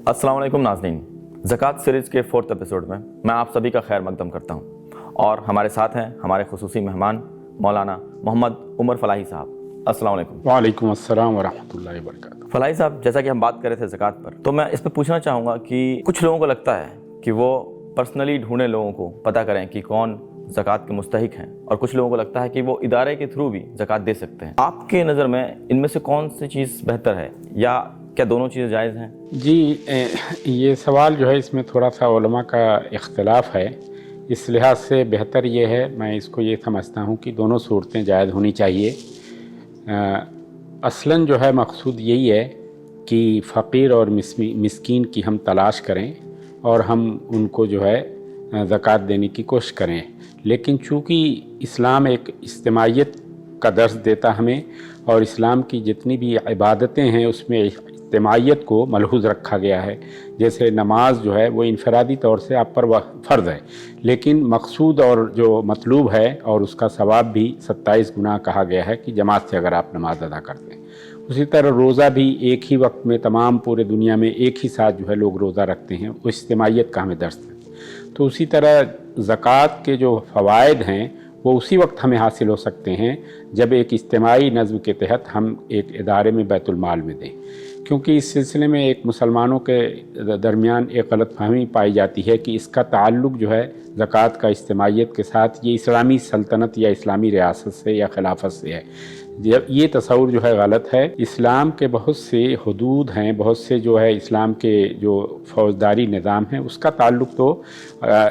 अस्सलाम वालेकुम नाज़रीन, ज़कात सीरीज़ के 4th एपिसोड में मैं आप सभी का खैर मकदम करता हूँ और हमारे साथ हैं हमारे खुसूसी मेहमान मौलाना मोहम्मद उमर फलाही साहब। अस्सलाम वालेकुम। वालेकुम अस्सलाम वरहमतुल्लाहि वबरकातुहू। फलाही साहब, जैसा कि हम बात कर रहे थे ज़कात पर, तो मैं इस पर पूछना चाहूँगा कि कुछ लोगों को लगता है कि वो पर्सनली ढूंढें लोगों को, पता करें कि कौन ज़कात के मुस्तहिक हैं, और कुछ लोगों को लगता है कि वो इदारे के थ्रू भी ज़कात दे सकते हैं। आपके नज़र में इनमें से कौन सी चीज़ बेहतर है, या क्या दोनों चीज़ें जायज़ हैं? जी, ये सवाल जो है इसमें थोड़ा सा उलमा का इख्तिलाफ है। इस लिहाज से बेहतर ये है, मैं इसको ये समझता हूँ कि दोनों सूरतें जायज़ होनी चाहिए। असलन जो है मकसूद यही है कि फ़कीर और मिस्कीन की हम तलाश करें और हम उनको जो है ज़कात देने की कोशिश करें। लेकिन चूँकि इस्लाम एक इज्तिमाइयत का दर्स देता हमें, और इस्लाम की जितनी भी इबादतें हैं उसमें इज्तिमाइयत को मलहूज़ रखा गया है। जैसे नमाज जो है वो इनफरादी तौर से आप पर फ़र्ज़ है, लेकिन मकसूद और जो मतलूब है और उसका सवाब भी 27 गुना कहा गया है कि जमात से अगर आप नमाज अदा करते हैं। उसी तरह रोज़ा भी एक ही वक्त में तमाम पूरे दुनिया में एक ही साथ जो है लोग रोज़ा रखते हैं, वो इज्तिमाइयत का हमें दर्स है। तो उसी तरह ज़कात के जो फ़वाइद हैं वो उसी वक्त हमें हासिल हो सकते हैं जब एक इज्तिमाई नज़्म के तहत हम एक इदारे में बैतुल माल में दें। क्योंकि इस सिलसिले में एक मुसलमानों के दरमियान एक गलतफहमी पाई जाती है कि इसका ताल्लुक़ जो है ज़कात का इज्तिमाइयत के साथ ये इस्लामी सल्तनत या इस्लामी रियासत से या खिलाफत से है। जब ये तस्वुर जो है गलत है। इस्लाम के बहुत से हदूद हैं, बहुत से जो है इस्लाम के जो फ़ौजदारी निज़ाम है उसका ताल्लुक़ तो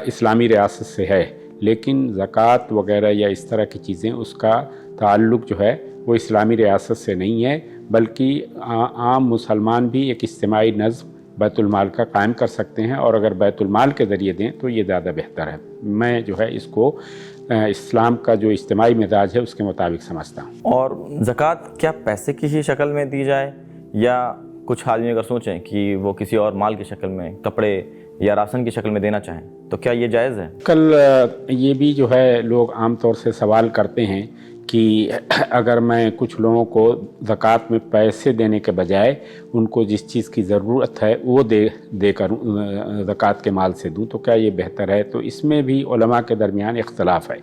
इस्लामी रियासत से है, लेकिन ज़कात वगैरह या इस तरह की चीज़ें उसका ताल्लुक़ जो है वो इस्लामी रियासत से नहीं है, बल्कि आम मुसलमान भी एक इज्तिमाई नज़्म बैतुल माल का कायम कर सकते हैं, और अगर बैतुल माल के ज़रिए दें तो ये ज़्यादा बेहतर है। मैं जो है इसको इस्लाम का जो इज्तिमाई मिजाज है उसके मुताबिक समझता हूँ। और ज़कात क्या पैसे की ही शक्ल में दी जाए, या कुछ आदमी अगर सोचें कि वो किसी और माल की शक्ल में, कपड़े या राशन की शक्ल में देना चाहें, तो क्या ये जायज़ है? कल ये भी जो है लोग आम तौर से सवाल करते हैं कि अगर मैं कुछ लोगों को ज़कात में पैसे देने के बजाय उनको जिस चीज़ की ज़रूरत है वो देकर ज़कात के माल से दूं तो क्या ये बेहतर है? तो इसमें भी उलमा के दरमियान इख्तिलाफ है।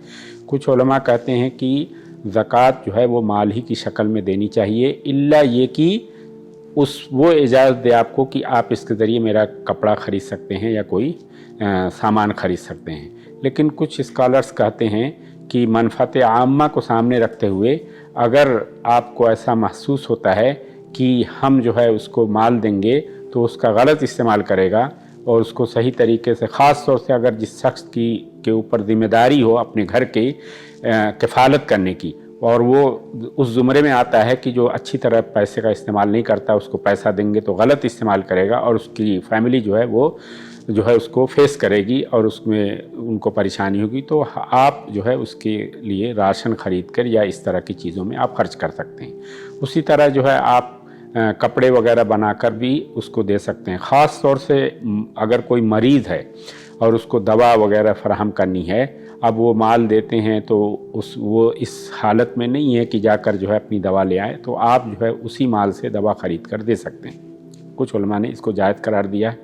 कुछ उलमा कहते हैं कि ज़कात जो है वो माल ही की शक्ल में देनी चाहिए, इल्ला ये कि वो इजाज़त दे आपको कि आप इसके ज़रिए मेरा कपड़ा ख़रीद सकते हैं या कोई सामान ख़रीद सकते हैं। लेकिन कुछ स्कॉलर्स कहते हैं कि मनफ़ात आम्मा को सामने रखते हुए अगर आपको ऐसा महसूस होता है कि हम जो है उसको माल देंगे तो उसका गलत इस्तेमाल करेगा, और उसको सही तरीके से, ख़ास तौर से अगर जिस शख्स के ऊपर ज़िम्मेदारी हो अपने घर की किफ़ालत करने की, और वो उस ज़ुमरे में आता है कि जो अच्छी तरह पैसे का इस्तेमाल नहीं करता, उसको पैसा देंगे तो गलत इस्तेमाल करेगा और उसकी फ़ैमिली जो है वो जो है उसको फेस करेगी और उसमें उनको परेशानी होगी, तो आप जो है उसके लिए राशन ख़रीद कर या इस तरह की चीज़ों में आप खर्च कर सकते हैं। उसी तरह जो है आप कपड़े वगैरह बनाकर भी उसको दे सकते हैं। ख़ास तौर से अगर कोई मरीज़ है और उसको दवा वगैरह फराहम करनी है, अब वो माल देते हैं तो वो इस हालत में नहीं है कि जाकर जो है अपनी दवा ले आए, तो आप जो है उसी माल से दवा ख़रीद कर दे सकते हैं। कुछ उलमा ने इसको जायज़ करार दिया है,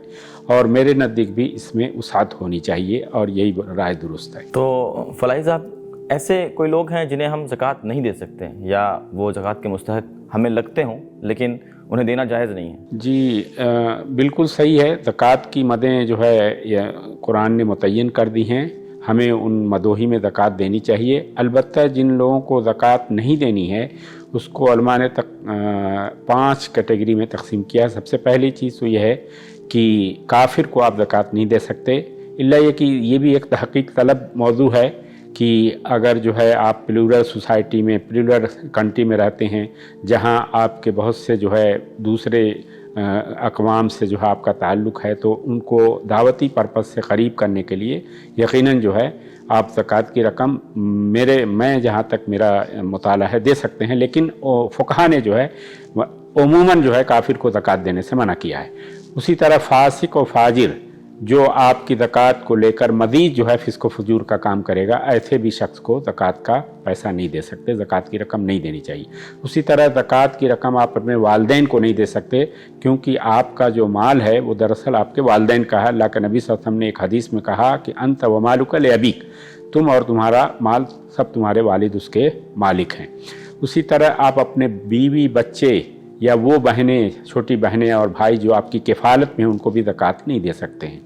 और मेरे नज़दीक भी इसमें वसाअत होनी चाहिए, और यही राय दुरुस्त है। तो फलाही साहब, ऐसे कोई लोग हैं जिन्हें हम ज़कात नहीं दे सकते, या वो ज़कात के मुस्तहिक हमें लगते हों लेकिन उन्हें देना जायज़ नहीं है? जी, बिल्कुल सही है। ज़कात की मदें जो है कुरान ने मुतय्यन कर दी हैं, हमें उन मदोही में ज़कात देनी चाहिए। अलबत्ता जिन लोगों को ज़कात नहीं देनी है उसको उलमा ने 5 कैटेगरी में तकसीम किया है। सबसे पहली चीज़ तो यह है कि काफिर को आप ज़कात नहीं दे सकते, इल्ला ये कि ये भी एक तहक़ीक़ तलब मौजू है कि अगर जो है आप प्लूरल सोसाइटी में, प्लूरल कंट्री में रहते हैं जहां आपके बहुत से जो है दूसरे अक़वाम से जो है आपका ताल्लुक़ है, तो उनको दावती पर्पज़ से क़रीब करने के लिए यकीनन जो है आप ज़कात की रकम मैं जहाँ तक मेरा मुताला है दे सकते हैं। लेकिन फ़ुक़हा ने जो है उमूमन जो है काफिर को ज़कात देने से मना किया है। उसी तरह फासिक और फाजिर जो आपकी ज़कात को लेकर मज़ीद जो है फिस्क व फजूर का काम करेगा, ऐसे भी शख्स को ज़कात का पैसा नहीं दे सकते, ज़कात की रकम नहीं देनी चाहिए। उसी तरह ज़कात की रकम आप अपने वालिदैन को नहीं दे सकते, क्योंकि आपका जो माल है वो दरअसल आपके वालिदैन का है। अल्लाह के नबी सल्लल्लाहु अलैहि वसल्लम ने एक हदीस में कहा कि अंत व मालुका लिअबीक, तुम और तुम्हारा माल सब तुम्हारे वालिद उसके मालिक हैं। उसी तरह आप अपने बीवी बच्चे या वो बहनें, छोटी बहनें और भाई जो आपकी किफ़ालत में हैं, उनको भी ज़कात नहीं दे सकते हैं।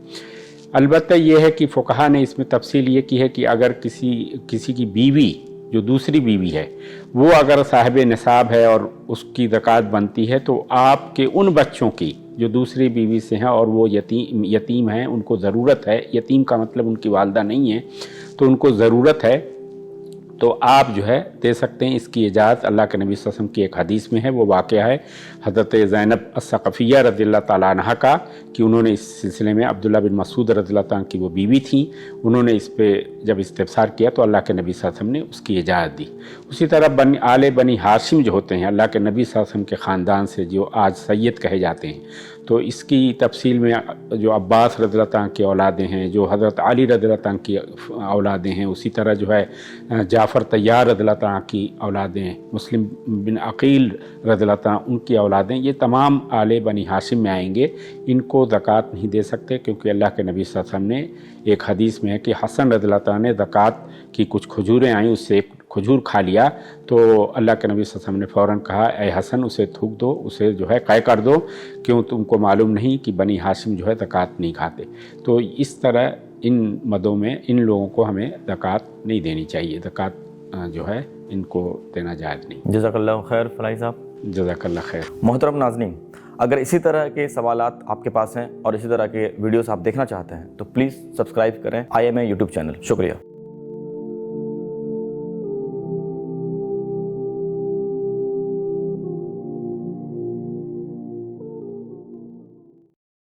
अलबत्ता ये है कि फ़ुक़हा ने इसमें तफसील ये की है कि अगर किसी की बीवी, जो दूसरी बीवी है, वो अगर साहिब निसाब है और उसकी ज़कात बनती है, तो आपके उन बच्चों की जो दूसरी बीवी से हैं और वो यतीम हैं, उनको ज़रूरत है, यतीम का मतलब उनकी वालदा नहीं है, तो उनको ज़रूरत है, तो आप जो है दे सकते हैं। इसकी इजाज़त अल्लाह के नबी सल्लल्लाहु अलैहि वसल्लम की एक हदीस में है। वो वाक़या है हज़रत ज़ैनब अस्सक़फ़िय्या रज़ियल्लाहु ताला अन्हा का, कि उन्होंने इस सिलसिले में अब्दुल्ला बिन मसूद रज़ियल्लाहु ताला की वो बीवी थी, उन्होंने इस पे जब इस्तिफ़सार किया तो अल्लाह के नबी सल्लल्लाहु अलैहि वसल्लम ने उसकी इजाज़त दी। उसी तरह आले बनी हाशिम जो होते हैं, अल्लाह के नबी सल्लल्लाहु अलैहि वसल्लम के ख़ानदान से जो आज सैयद कहे जाते हैं, तो इसकी तफसील में जो अब्बास रज़ियल्लाहु ताला की औलादें हैं, जो हज़रत अली रज़ियल्लाहु ताला की औलादें हैं, उसी तरह जो है जाफ़र तैयार रज़ियल्लाहु ताला की औलादें, मुस्लिम बिन अक़ील रज़ियल्लाहु ताला उनकी औलादें, ये तमाम आले बनी हाशिम में आएंगे। इनको ज़कात नहीं दे सकते, क्योंकि अल्लाह के नबी सल्लल्लाहु अलैहि वसल्लम ने एक हदीस में है कि हसन रज़ियल्लाहु ताला ने ज़कात की कुछ खजूरें आई, उससे एक खजूर खा लिया, तो अल्लाह के नबी सल्लल्लाहु अलैहि वसल्लम ने फ़ौरन कहा, ए हसन, उसे थूक दो, उसे जो है क़य कर दो, क्यों तुमको मालूम नहीं कि बनी हाशिम जो है ज़कात नहीं खाते। तो इस तरह इन मदों में इन लोगों को हमें ज़कात नहीं देनी चाहिए, ज़कात जो है इनको देना जायज़ नहीं। जज़ाकल्लाहु खैर फलाही साहब। जज़ाकल्लाह खैर। मोहतरम नाज़रीन, अगर इसी तरह के सवालात आपके पास हैं और इसी तरह के वीडियोस आप देखना चाहते हैं तो प्लीज़ सब्सक्राइब करें IMA यूट्यूब चैनल। शुक्रिया।